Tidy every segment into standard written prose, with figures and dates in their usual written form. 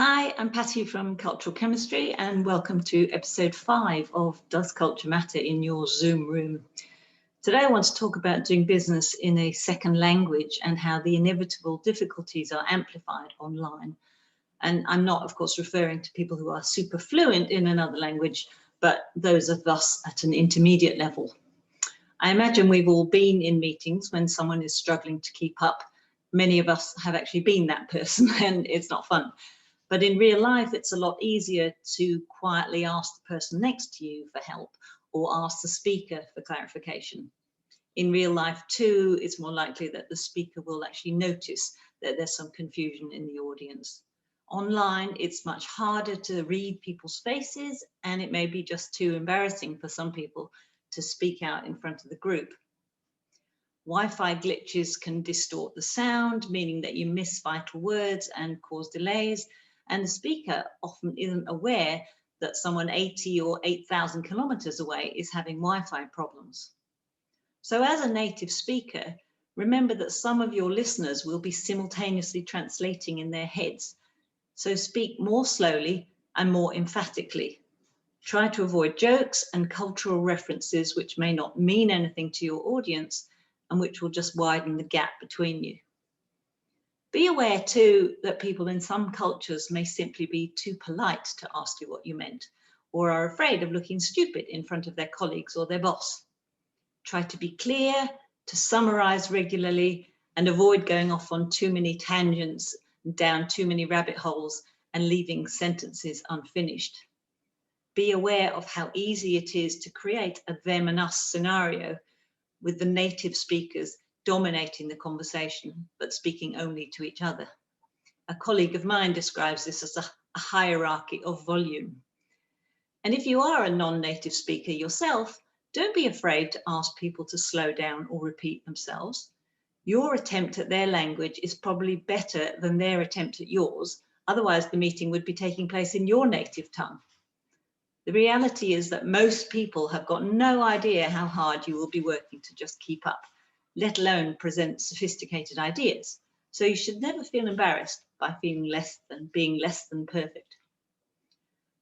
Hi, I'm Patty from Cultural Chemistry and welcome to episode 5 of Does Culture Matter in Your Zoom Room? Today I want to talk about doing business in a second language and how the inevitable difficulties are amplified online. And I'm not, of course, referring to people who are super fluent in another language, but those of us at an intermediate level. I imagine we've all been in meetings when someone is struggling to keep up. Many of us have actually been that person and it's not fun. But in real life, it's a lot easier to quietly ask the person next to you for help or ask the speaker for clarification. In real life too, it's more likely that the speaker will actually notice that there's some confusion in the audience. Online, it's much harder to read people's faces, and it may be just too embarrassing for some people to speak out in front of the group. Wi-Fi glitches can distort the sound, meaning that you miss vital words and cause delays, and the speaker often isn't aware that someone 80 or 8,000 kilometers away is having Wi-Fi problems. So as a native speaker, remember that some of your listeners will be simultaneously translating in their heads. So speak more slowly and more emphatically. Try to avoid jokes and cultural references which may not mean anything to your audience and which will just widen the gap between you. Be aware too that people in some cultures may simply be too polite to ask you what you meant, or are afraid of looking stupid in front of their colleagues or their boss. Try to be clear, to summarize regularly, and avoid going off on too many tangents, down too many rabbit holes, and leaving sentences unfinished. Be aware of how easy it is to create a them and us scenario with the native speakers dominating the conversation, but speaking only to each other. A colleague of mine describes this as a hierarchy of volume. And if you are a non-native speaker yourself, don't be afraid to ask people to slow down or repeat themselves. Your attempt at their language is probably better than their attempt at yours. Otherwise, the meeting would be taking place in your native tongue. The reality is that most people have got no idea how hard you will be working to just keep up, let alone present sophisticated ideas. So you should never feel embarrassed by being less than perfect.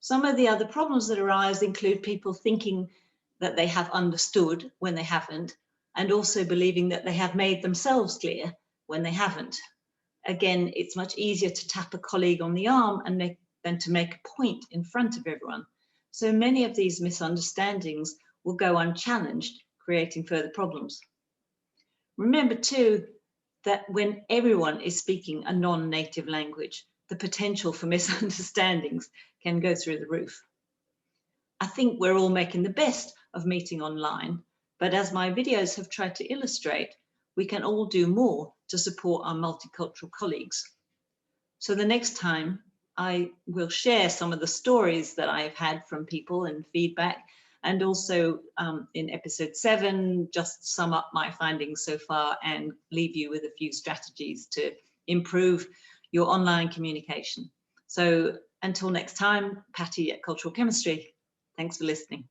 Some of the other problems that arise include people thinking that they have understood when they haven't, and also believing that they have made themselves clear when they haven't. Again, it's much easier to tap a colleague on the arm than to make a point in front of everyone. So many of these misunderstandings will go unchallenged, creating further problems. Remember too, that when everyone is speaking a non-native language, the potential for misunderstandings can go through the roof. I think we're all making the best of meeting online, but as my videos have tried to illustrate, we can all do more to support our multicultural colleagues. So the next time, I will share some of the stories that I've had from people and feedback, and also in episode 7, just sum up my findings so far and leave you with a few strategies to improve your online communication. So until next time, Patty at Cultural Chemistry. Thanks for listening.